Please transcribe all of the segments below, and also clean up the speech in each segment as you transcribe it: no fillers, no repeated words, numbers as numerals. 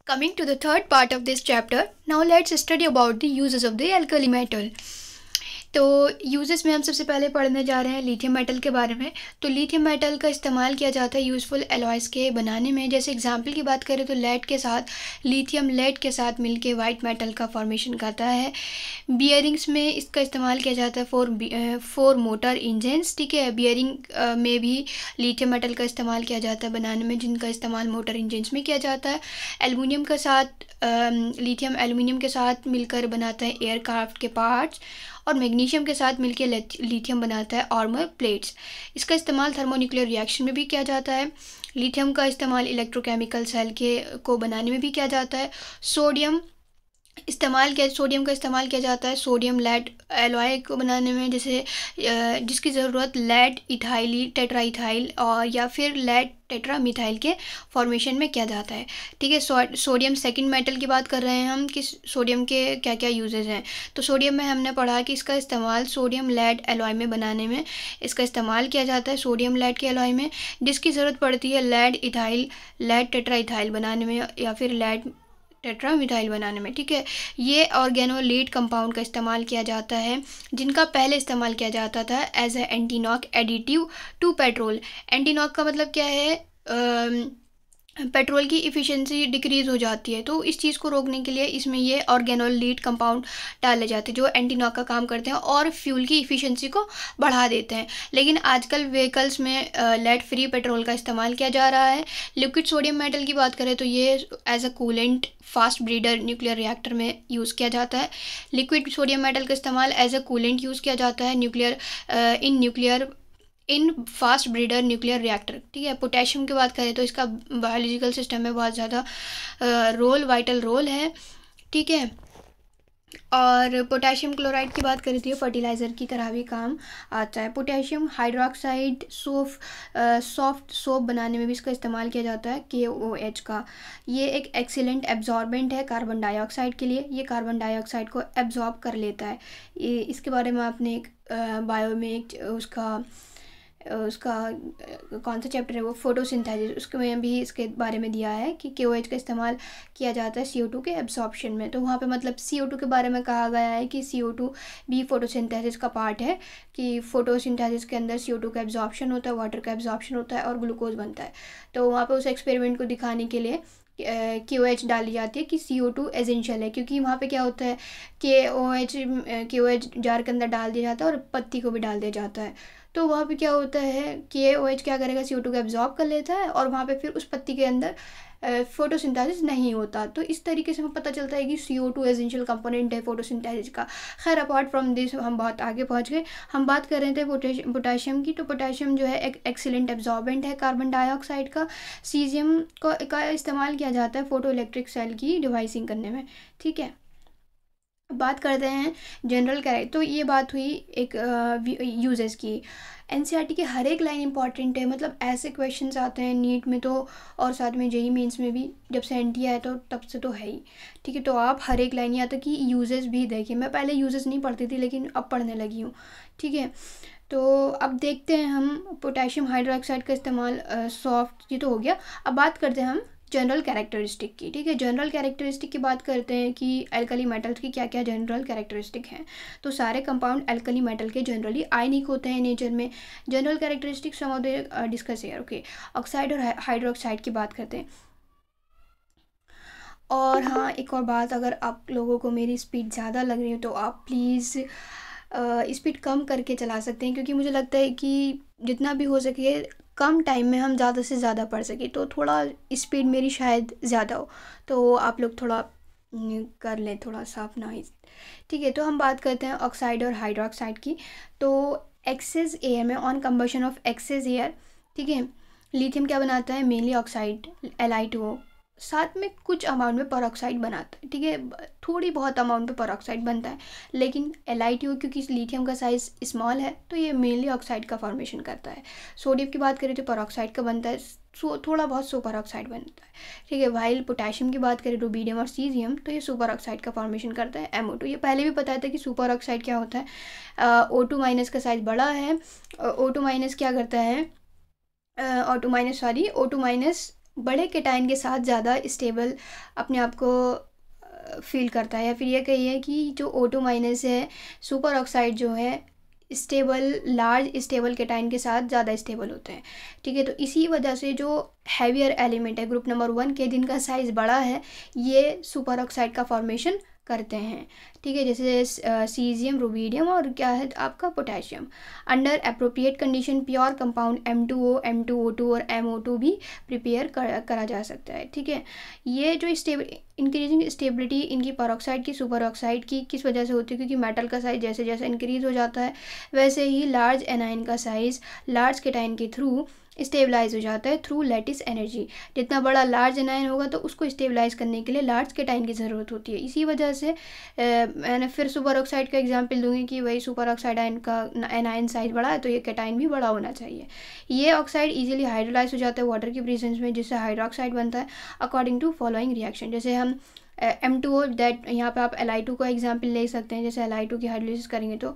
Coming to the third part of this chapter, now let's study about the uses of the alkali metal. तो uses में हम सबसे पहले पढ़ने जा रहे हैं लिथियम मेटल के बारे में। तो लिथियम मेटल का इस्तेमाल किया जाता है यूज़फुल एलॉयज़ के बनाने में। जैसे एग्जांपल की बात करें तो लेड के साथ लिथियम लेड के साथ मिलके वाइट मेटल का फॉर्मेशन करता है। बियरिंग्स में इसका इस्तेमाल किया जाता है फॉर मोटर इंजन्स। ठीक है, बियरिंग में भी लिथियम मेटल का इस्तेमाल किया जाता है बनाने में, जिनका इस्तेमाल मोटर इंजन्स में किया जाता है। एल्युमिनियम के साथ लिथियम एल्युमिनियम के साथ मिलकर बनाता है एयरक्राफ्ट के पार्ट्स, और मैग्नीशियम के साथ मिलकर लिथियम बनाता है आर्मर प्लेट्स। इसका इस्तेमाल थर्मोन्यूक्लियर रिएक्शन में भी किया जाता है। लिथियम का इस्तेमाल इलेक्ट्रोकेमिकल सेल को बनाने में भी किया जाता है। सोडियम का इस्तेमाल किया जाता है सोडियम लेड एलॉय को बनाने में, जैसे जिसकी ज़रूरत लेड इथाइल टेट्राइथाइल और या फिर लेड टेट्रामिथाइल के फॉर्मेशन में किया जाता है। ठीक है, सोडियम सेकंड मेटल की बात कर रहे हैं हम कि सोडियम के क्या क्या यूजेस हैं। तो सोडियम में हमने पढ़ा कि इसका इस्तेमाल सोडियम लेड एलॉय में बनाने में इसका इस्तेमाल किया जाता है, सोडियम लेड के एलॉय में, जिसकी ज़रूरत पड़ती है लेड टेट्राइथाइल बनाने में या फिर लेड टेट्रामिथाइल बनाने में। ठीक है, ये ऑर्गेनोलेट कंपाउंड का इस्तेमाल किया जाता है, जिनका पहले इस्तेमाल किया जाता था as a antiknock additive to petrol. Antiknock का मतलब क्या है, पेट्रोल की इफ़िशेंसी डिक्रीज़ हो जाती है, तो इस चीज़ को रोकने के लिए इसमें ये ऑर्गेनोलेट कंपाउंड डाले जाते हैं जो एंटीनॉक का काम करते हैं और फ्यूल की इफ़िशेंसी को बढ़ा देते हैं। लेकिन आजकल व्हीकल्स में लेड फ्री पेट्रोल का इस्तेमाल किया जा रहा है। लिक्विड सोडियम मेटल की बात करें तो ये as a coolant fast breeder nuclear reactor में यूज़ किया जाता है। लिक्विड सोडियम मेटल का इस्तेमाल एज अ कूलेंट यूज़ किया जाता है इन फास्ट ब्रीडर न्यूक्लियर रिएक्टर। ठीक है, पोटेशियम की बात करें तो इसका बायोलॉजिकल सिस्टम में बहुत ज़्यादा वाइटल रोल है। ठीक है, और पोटेशियम क्लोराइड की बात करें तो ये फर्टिलाइज़र की तरह भी काम आता है। पोटेशियम हाइड्रोक्साइड सॉफ्ट सोप बनाने में भी इसका इस्तेमाल किया जाता है, KOH का। ये एक एक्सीलेंट एब्जॉर्बेंट है कार्बन डाइऑक्साइड के लिए, ये कार्बन डाइऑक्साइड को एब्जॉर्ब कर लेता है। इसके बारे में आपने एक बायो में एक उसका कौन सा चैप्टर है वो, फोटोसिंथेसिस, उसके में भी इसके बारे में दिया है कि KOH का इस्तेमाल किया जाता है CO2 के एब्जॉर्प्शन में। तो वहाँ पे मतलब CO2 के बारे में कहा गया है कि CO2 भी फोटोसिंथेसिस का पार्ट है, कि फोटोसिंथेसिस के अंदर CO2 का एब्जॉर्प्शन होता है, वाटर का एब्जॉर्प्शन होता है और ग्लूकोज बनता है। तो वहाँ पर उस एक्सपेरिमेंट को दिखाने के लिए KOH डाली जाती है कि CO2 एसेंशियल है, क्योंकि वहाँ पे क्या होता है KOH जार के अंदर डाल दिया जाता है और पत्ती को भी डाल दिया जाता है। तो वहाँ पे क्या होता है KOH क्या करेगा, CO2 को एब्जॉर्ब कर लेता है और वहाँ पे फिर उस पत्ती के अंदर फोटोसिंथेसिस नहीं होता। तो इस तरीके से हमें पता चलता है कि CO2 एसेंशियल कंपोनेंट है फोटोसिंथेसिस का। खैर, अपार्ट फ्रॉम दिस हम बहुत आगे पहुँच गए। हम बात कर रहे थे पोटेशियम की। तो पोटेशियम जो है एक एक्सीलेंट एब्जॉर्बेंट है कार्बन डाइऑक्साइड का। सीजियम का इस्तेमाल किया जाता है फोटो इलेक्ट्रिक सेल की डिवाइसिंग करने में। ठीक है, बात करते हैं जनरल कैरेक्टर। तो ये बात हुई एक यूजेस की। NCERT की हर एक लाइन इंपॉर्टेंट है, मतलब ऐसे क्वेश्चंस आते हैं नीट में तो, और साथ में JEE मेंस में भी। जब से NTA है तो तब से तो है ही। ठीक है, तो आप हर एक लाइन, यहाँ तक कि यूजेस भी देखिए। मैं पहले यूजेस नहीं पढ़ती थी लेकिन अब पढ़ने लगी हूँ। ठीक है, तो अब देखते हैं हम पोटेशियम हाइड्रोक्साइड का इस्तेमाल सॉफ्ट, ये तो हो गया। अब बात करते हैं हम जनरल कैरेक्टरिस्टिक की। ठीक है, जनरल कैरेक्टरिस्टिक की बात करते हैं कि एल्कली मेटल्स की क्या क्या जनरल कैरेक्टरिस्टिक हैं। तो सारे कंपाउंड एल्कली मेटल के जनरली आयनिक होते हैं नेचर में। General characteristic some of the discuss here. Okay, oxide और हाइड्रोक्साइड की बात करते हैं। और हाँ, एक और बात, अगर आप लोगों को मेरी स्पीड ज़्यादा लग रही हो तो आप प्लीज़ स्पीड कम करके चला सकते हैं, क्योंकि मुझे लगता है कि जितना भी हो सके कम टाइम में हम ज़्यादा से ज़्यादा पढ़ सकें। तो थोड़ा स्पीड मेरी शायद ज़्यादा हो, तो आप लोग थोड़ा कर लें, थोड़ा सा अपना। ठीक है, तो हम बात करते हैं ऑक्साइड और हाइड्रोक्साइड की। तो एक्सेस एयर में on combustion of excess air, ठीक है, लिथियम क्या बनाता है, मेनली ऑक्साइड Li2O, साथ में कुछ अमाउंट में परऑक्साइड बनाता है। ठीक है, थोड़ी बहुत अमाउंट में परऑक्साइड बनता है, लेकिन Li2O क्योंकि लिथियम का साइज़ स्मॉल है तो ये मेनली ऑक्साइड का फॉर्मेशन करता है। सोडियम की बात करें तो परऑक्साइड का बनता है, थोड़ा बहुत सुपर ऑक्साइड बनता है। ठीक है, वाइल पोटेशियम की बात करें रुबीडियम और सीजियम तो ये सुपर ऑक्साइड का फॉर्मेशन करता है MO2। ये पहले भी पता था कि सुपर ऑक्साइड क्या होता है। O2 माइनस का साइज़ बड़ा है। O2 माइनस क्या करता है, O2 माइनस बड़े केटाइन के साथ ज़्यादा स्टेबल अपने आप को फील करता है, या फिर ये कहिए कि जो O2 माइनस है सुपर ऑक्साइड जो है स्टेबल लार्ज स्टेबल केटाइन के साथ ज़्यादा स्टेबल होते हैं। ठीक है, तो इसी वजह से जो हैवियर एलिमेंट है ग्रुप नंबर 1 के, जिनका साइज़ बड़ा है, ये सुपर ऑक्साइड का फॉर्मेशन करते हैं। ठीक है, जैसे सीजियम, रुबीडियम और क्या है आपका potassium. Under appropriate condition pure compound M2O, M2O2 और MO2 भी प्रिपेयर करा जा सकता है। ठीक है, ये जो इंक्रीजिंग स्टेबिलिटी इनकी परऑक्साइड की सुपर ऑक्साइड की किस वजह से होती है, क्योंकि मेटल का साइज जैसे जैसे इंक्रीज हो जाता है वैसे ही लार्ज एनाइन का साइज लार्ज केटाइन के थ्रू स्टेबलाइज हो जाता है थ्रू लैटिस एनर्जी। जितना बड़ा लार्ज एनाइन होगा तो उसको स्टेबलाइज करने के लिए लार्ज केटाइन की ज़रूरत होती है। इसी वजह से मैंने फिर सुपर ऑक्साइड का एग्जांपल दूंगी कि वही सुपर ऑक्साइड आयन का एनाइन साइज बड़ा है तो ये केटाइन भी बड़ा होना चाहिए। ये ऑक्साइड इजीली हाइड्रोलाइज हो जाता है वाटर की प्रेजेंस में, जिससे हाइड्रोक्साइड बनता है अकॉर्डिंग टू फॉलोइंग रिएक्शन। जैसे हम M2O दैट यहाँ पे आप Li2 का एग्जांपल ले सकते हैं। जैसे Li2 की हाइड्रोलिसिस करेंगे तो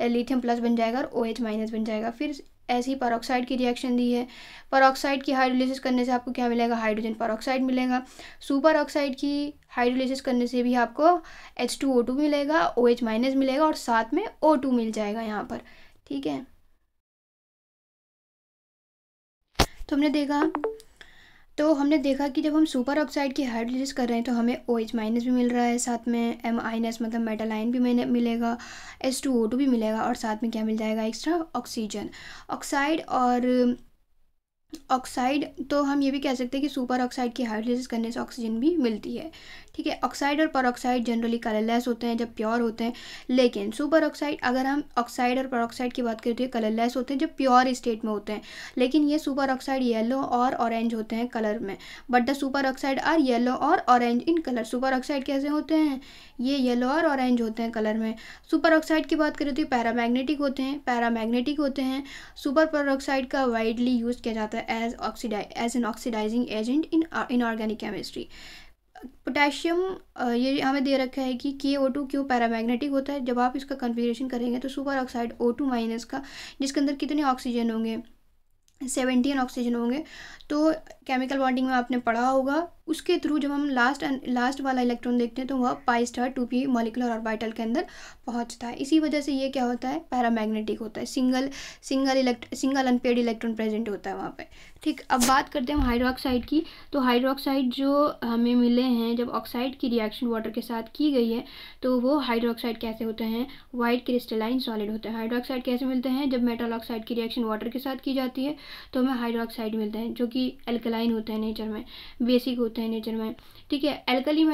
लिथियम प्लस बन जाएगा और OH माइनस बन जाएगा। फिर ऐसी परऑक्साइड की रिएक्शन दी है, परऑक्साइड की हाइड्रोलिसिस करने से आपको क्या मिलेगा, हाइड्रोजन परऑक्साइड मिलेगा। सुपर ऑक्साइड की हाइड्रोलिसिस करने से भी आपको H2O2 मिलेगा, OH माइनस मिलेगा और साथ में O2 मिल जाएगा यहाँ पर। ठीक है, तो हमने देखा कि जब हम सुपर ऑक्साइड की हाइड्रोलिसिस कर रहे हैं तो हमें OH माइनस भी मिल रहा है, साथ में M माइनस मतलब मेटल आयन भी मिलेगा, H2O2 भी मिलेगा और साथ में क्या मिल जाएगा, एक्स्ट्रा ऑक्सीजन। ऑक्साइड तो हम ये भी कह सकते हैं कि सुपर ऑक्साइड की हाइड्रोलिसिस करने से ऑक्सीजन भी मिलती है। ठीक है, ऑक्साइड और परऑक्साइड जनरली कलरलेस होते हैं जब प्योर होते हैं, लेकिन सुपर ऑक्साइड अगर हम ऑक्साइड और परऑक्साइड की बात करें तो ये कलरलेस होते हैं जब प्योर स्टेट में होते हैं, लेकिन ये सुपर ऑक्साइड येलो और ऑरेंज होते हैं कलर में। But the super oxide are yellow और orange in colour. Super oxide कैसे होते हैं, ये येलो और ऑरेंज होते हैं कलर में। सुपर ऑक्साइड की बात करें तो पैरामैग्नेटिक होते हैं। सुपर परऑक्साइड का वाइडली यूज किया जाता है as an oxidising agent in inorganic chemistry. Potassium ये हमें दे रखा है कि KO2 क्यों पैरामैग्नेटिक होता है। जब आप इसका कन्फिगरेशन करेंगे तो सुपर ऑक्साइड O2 माइनस का, जिसके अंदर कितने ऑक्सीजन होंगे, 17 ऑक्सीजन होंगे। तो केमिकल बॉन्डिंग में आपने पढ़ा होगा, उसके थ्रू जब हम लास्ट वाला इलेक्ट्रॉन देखते हैं तो वह π2p मॉलिक्यूलर ऑर्बिटल के अंदर पहुंचता है। इसी वजह से ये क्या होता है, पैरामैग्नेटिक होता है, सिंगल अनपेयर्ड इलेक्ट्रॉन प्रेजेंट होता है वहाँ पे। ठीक, अब बात करते हैं हम हाइड्रोक्साइड की। तो हाइड्रोक्साइड जो हमें मिले हैं जब ऑक्साइड की रिएक्शन वाटर के साथ की गई है तो वो हाइड्रोक्साइड कैसे होते हैं, वाइट क्रिस्टलाइन सॉलिड होते हैं। हाइड्रोक्साइड कैसे मिलते हैं, जब मेटल ऑक्साइड की रिएक्शन वाटर के साथ की जाती है तो हमें हाइड्रोक्साइड मिलते हैं जो कि एल्कलाइन होते हैं नेचर में, बेसिक होते हैं नेचर में। ठीक है, alkali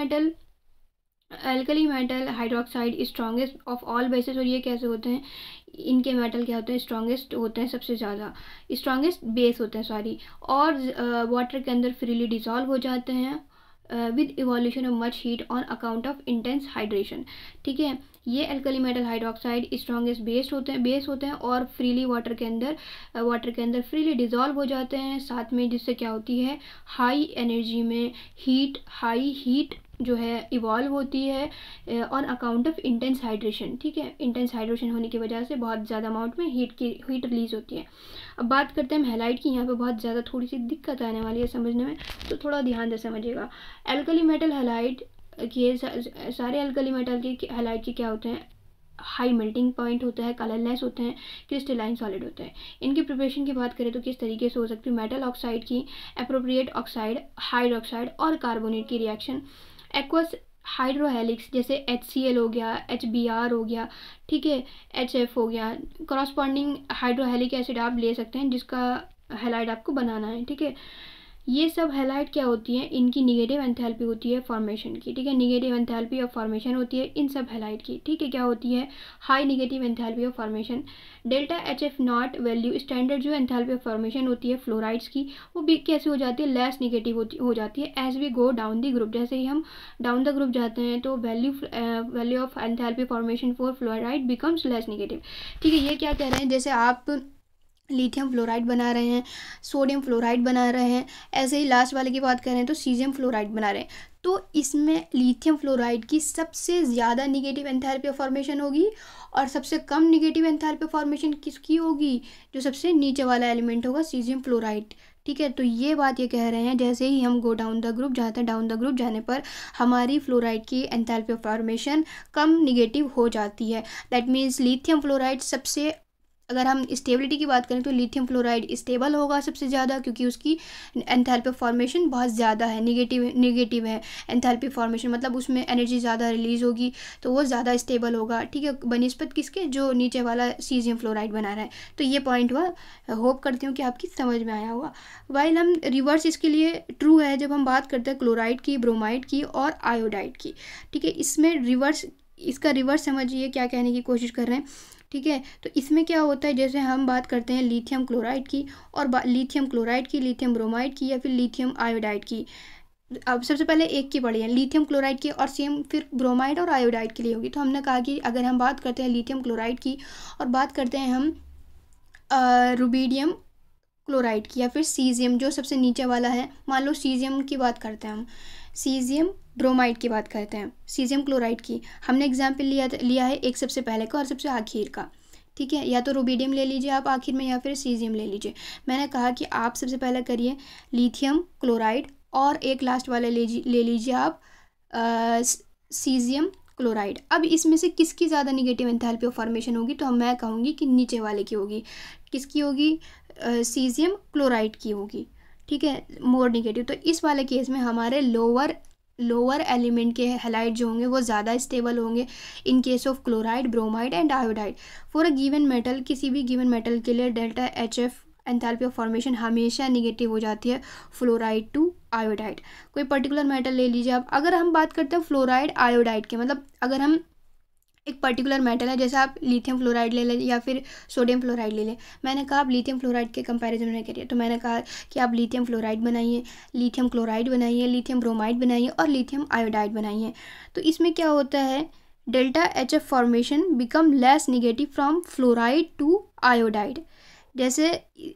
metal hydroxide strongest of all basis. और ये कैसे होते हैं, इनके मेटल क्या होते हैं, स्ट्रॉन्गेस्ट होते हैं, सबसे ज़्यादा स्ट्रॉन्गेस्ट बेस होते हैं और वाटर के अंदर फ्रीली डिसॉल्व हो जाते हैं with evolution of much heat on account of intense hydration. ठीक है, ये alkali metal hydroxide strongest base होते हैं और फ्रीली वाटर के अंदर फ्रीली डिसॉल्व हो जाते हैं, साथ में जिससे क्या होती है, हाई एनर्जी में हाई हीट जो है इवॉल्व होती है on account of intense hydration. ठीक है, इंटेंस हाइड्रेशन होने की वजह से बहुत ज़्यादा अमाउंट में हीट रिलीज होती है। अब बात करते हैं हम हैलाइड की। यहाँ पे बहुत ज़्यादा थोड़ी सी दिक्कत आने वाली है समझने में, तो थोड़ा ध्यान से समझिएगा। एल्कली मेटल हैलाइड के सारे एल्कली मेटल के हैलाइड के क्या होते हैं, हाई मेल्टिंग पॉइंट होता है, कलरलेस होते हैं, क्रिस्टलाइन सॉलिड होते हैं। इनकी प्रिपरेशन की बात करें तो किस तरीके से हो सकती है, मेटल ऑक्साइड की अप्रोप्रिएट ऑक्साइड, हाइड्रोक्साइड और कार्बोनेट की रिएक्शन, एक्वस हाइड्रोहेलिक्स जैसे HCl हो गया, HBr हो गया, ठीक है, HF हो गया, करस्पॉन्डिंग हाइड्रोहेलिक एसिड आप ले सकते हैं जिसका हैलाइड आपको बनाना है। ठीक है, ये सब हैलाइड क्या होती है, इनकी निगेटिव एंथैल्पी होती है फॉर्मेशन की। ठीक है, निगेटिव एंथैल्पी ऑफ फॉर्मेशन होती है इन सब हैलाइड की। ठीक है, क्या होती है, high negative enthalpy of formation. Delta HF not value standard जो एंथैल्पी ऑफ फॉर्मेशन होती है फ्लोराइड्स की, वो भी कैसे हो जाती है, लेस निगेटिव हो जाती है as we go down the group. जैसे ही हम डाउन द ग्रुप जाते हैं तो value of enthalpy formation for fluoride becomes less negative. ठीक है, ये क्या कह रहे हैं, जैसे आप लिथियम फ्लोराइड बना रहे हैं, सोडियम फ्लोराइड बना रहे हैं, ऐसे ही लास्ट वाले की बात करें तो सीजियम फ्लोराइड बना रहे हैं, तो इसमें लिथियम फ्लोराइड की सबसे ज़्यादा निगेटिव एंथैल्पी ऑफ फॉर्मेशन होगी और सबसे कम निगेटिव एंथैल्पी ऑफ फॉर्मेशन किसकी होगी, जो सबसे नीचे वाला एलिमेंट होगा सीजियम फ्लोराइड। ठीक है। तो ये बात ये कह रहे हैं जैसे ही हम गो डाउन द ग्रुप जाते हैं, डाउन द ग्रुप जाने पर हमारी फ्लोराइड की enthalpy of formation come negative हो जाती है। दैट मीन्स लिथियम फ्लोराइड सबसे, अगर हम स्टेबिलिटी की बात करें तो लिथियम फ्लोराइड स्टेबल होगा सबसे ज़्यादा, क्योंकि उसकी एंथैल्पी ऑफ फॉर्मेशन बहुत ज़्यादा है, निगेटिव है एंथैल्पी फॉर्मेशन, मतलब उसमें एनर्जी ज़्यादा रिलीज़ होगी, तो वो ज़्यादा स्टेबल होगा, ठीक है, बनिस्बत किसके, जो नीचे वाला सीजियम फ्लोराइड बना रहा है। तो ये पॉइंट हुआ, होप करती हूँ कि आपकी समझ में आया होगा। वाइल हम रिवर्स इसके लिए ट्रू है जब हम बात करते हैं क्लोराइड की, ब्रोमाइड की और आयोडाइड की, ठीक है। इसमें रिवर्स, इसका रिवर्स समझिए क्या कहने की कोशिश कर रहे हैं, ठीक है। तो इसमें क्या होता है, जैसे हम बात करते हैं लिथियम क्लोराइड की और लिथियम क्लोराइड की, लिथियम ब्रोमाइड की या फिर लिथियम आयोडाइड की। अब सबसे पहले एक की पढ़िए, लिथियम क्लोराइड की, और सेम फिर ब्रोमाइड और आयोडाइड के लिए होगी। तो हमने कहा कि अगर हम बात करते हैं लिथियम क्लोराइड की और बात करते हैं हम रुबीडियम क्लोराइड की या फिर सीजियम, जो सबसे नीचे वाला है, मान लो सीजियम की बात करते हैं हम, सीजियम ब्रोमाइड की बात करते हैं, सीजियम क्लोराइड की हमने एग्जाम्पल लिया है एक सबसे पहले का और सबसे आखिर का, ठीक है। या तो रुबीडियम ले लीजिए आप आखिर में या फिर सीजियम ले लीजिए। मैंने कहा कि आप सबसे पहले करिए लिथियम क्लोराइड और एक लास्ट वाला ले लीजिए आप सीजियम क्लोराइड। अब इसमें से किसकी ज़्यादा निगेटिव एंथैल्पी ऑफ फॉर्मेशन होगी, तो मैं कहूँगी कि नीचे वाले की होगी। किसकी होगी, सीजियम क्लोराइड की होगी, ठीक है, मोर निगेटिव। तो इस वाले केस में हमारे लोअर एलिमेंट के हैलाइड जो होंगे वो ज़्यादा स्टेबल होंगे in case of chloride, bromide and iodide. For a given metal, किसी भी गिवन मेटल के लिए delta HF enthalpy of formation हमेशा निगेटिव हो जाती है फ्लोराइड टू आयोडाइड। कोई पर्टिकुलर मेटल ले लीजिए आप, अगर हम बात करते हैं फ्लोराइड आयोडाइड के, मतलब अगर हम एक पर्टिकुलर मेटल है, जैसे आप लिथियम फ्लोराइड ले लें या फिर सोडियम फ्लोराइड ले लें। मैंने कहा आप लिथियम फ्लोराइड के कंपैरिजन में करिए, तो मैंने कहा कि आप लिथियम फ्लोराइड बनाइए, लिथियम क्लोराइड बनाइए, लिथियम ब्रोमाइड बनाइए और लिथियम आयोडाइड बनाइए। तो इसमें क्या होता है, delta HF formation become less negative from fluoride to iodide. जैसे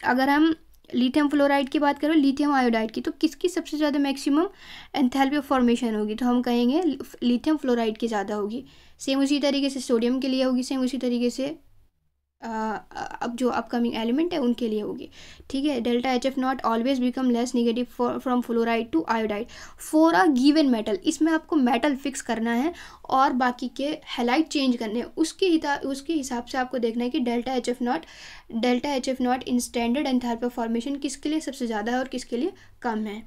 अगर हम लिथियम फ्लोराइड की बात करें, लिथियम आयोडाइड की, तो किसकी सबसे ज़्यादा मैक्सिमम एंथैल्पी ऑफ फॉर्मेशन होगी, तो हम कहेंगे लिथियम फ्लोराइड की ज़्यादा होगी। सेम उसी तरीके से सोडियम के लिए होगी, सेम उसी तरीके से अब जो अपकमिंग एलिमेंट है उनके लिए होगी, ठीक है। Delta HF not always become less negative from fluoride to iodide for a given metal. इसमें आपको मेटल फिक्स करना है और बाकी के हैलाइड चेंज करने हैं, उसके हिसाब से आपको देखना है कि delta HF not in standard enthalpy of formation किसके लिए सबसे ज़्यादा है और किसके लिए कम है,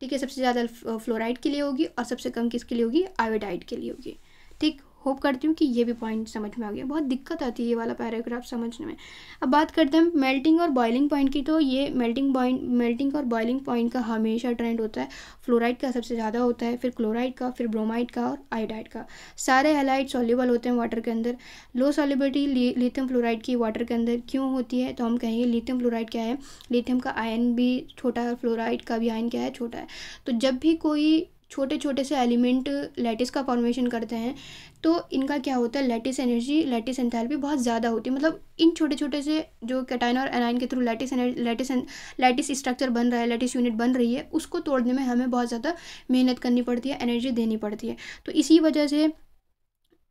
ठीक है। सबसे ज़्यादा फ्लोराइड के लिए होगी और सबसे कम किसके लिए होगी, आयोडाइड के लिए होगी, ठीक। होप करती हूँ कि ये भी पॉइंट समझ में आ गया। बहुत दिक्कत आती है ये वाला पैराग्राफ समझने में। अब बात करते हैं मेल्टिंग और बॉइलिंग पॉइंट की, तो ये मेल्टिंग और बॉइलिंग पॉइंट का हमेशा ट्रेंड होता है, फ्लोराइड का सबसे ज़्यादा होता है, फिर क्लोराइड का, फिर ब्रोमाइड का और आयोडाइड का। सारे हैलाइड सॉल्युबल होते हैं वाटर के अंदर। लो सॉल्युबिलिटी लिथियम फ्लोराइड की वाटर के अंदर क्यों होती है, तो हम कहेंगे लिथियम फ्लोराइड क्या है, लिथियम का आयन भी छोटा है, फ्लोराइड का भी आयन क्या है, छोटा है। तो जब भी कोई छोटे छोटे से एलिमेंट लैटिस का फॉर्मेशन करते हैं तो इनका क्या होता है, लैटिस एनर्जी, लैटिस एंथैल्पी बहुत ज़्यादा होती है। मतलब इन छोटे छोटे से जो कैटायन और एनायन के थ्रू लैटिस स्ट्रक्चर बन रहा है, लैटिस यूनिट बन रही है, उसको तोड़ने में हमें बहुत ज़्यादा मेहनत करनी पड़ती है, एनर्जी देनी पड़ती है। तो इसी वजह से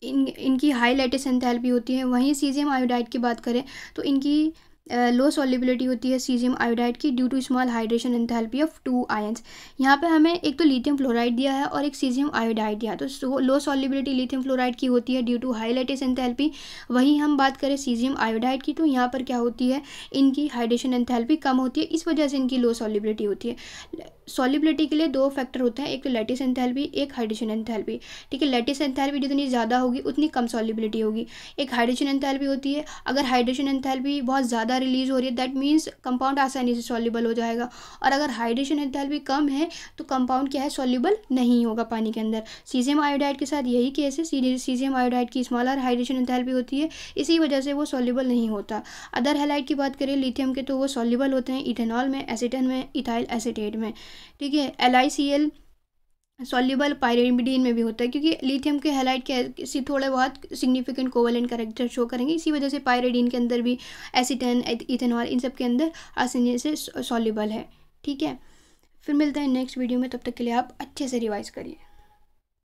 इनकी हाई लैटिस एंथैल्पी होती है। वहीं सीजियम आयोडाइड की बात करें तो इनकी लो सॉल्युबिलिटी होती है सीजियम आयोडाइड की due to small hydration enthalpy of 2 ions. यहाँ पे हमें एक तो लिथियम फ्लोराइड दिया है और एक सीजियम आयोडाइड दिया, तो लो सॉल्युबिलिटी लिथियम फ्लोराइड की होती है due to high lattice enthalpy. वहीं हम बात करें सीजियम आयोडाइड की, तो यहाँ पर क्या होती है, इनकी हाइड्रेशन एंथैल्पी कम होती है, इस वजह से इनकी लो सॉल्युबिलिटी होती है। सॉल्युबिलिटी के लिए 2 फैक्टर होते हैं, एक तो लैटिस एंथैल्पी, एक हाइड्रेशन एंथैल्पी, ठीक है। लैटिस एंथैल्पी जितनी ज़्यादा होगी उतनी कम सॉल्युबिलिटी होगी। एक हाइड्रेशन एंथैल्पी होती है, अगर हाइड्रेशन एंथैल्पी बहुत ज़्यादा रिलीज़ हो रही है दैट मीन्स कंपाउंड आसानी से सॉल्युबल हो जाएगा, और अगर हाइड्रेशन एंथैल्पी कम है तो कंपाउंड क्या है, सॉल्युबल नहीं होगा पानी के अंदर। सीजियम आयोडाइड के साथ यही केस है, सीजियम आयोडाइड की स्मॉलर हाइड्रेशन एंथैल्पी होती है, इसी वजह से वो सॉल्युबल नहीं होता। अदर हैलाइड की बात करें लिथियम के, तो वो सॉल्युबल होते हैं इथेनॉल में, एसीटन में, इथाइल एसीटेट में, ठीक है। LiCl सॉल्युबल पायरिडिन में भी होता है, क्योंकि लिथियम के हैलाइड के थोड़े बहुत सिग्निफिकेंट कोवेलेंट कैरेक्टर शो करेंगे, इसी वजह से पायरिडिन के अंदर भी एसीटन, इथेनॉल, इन सब के अंदर आसानी से सॉल्युबल है, ठीक है। फिर मिलते हैं नेक्स्ट वीडियो में, तब तक के लिए आप अच्छे से रिवाइज करिए।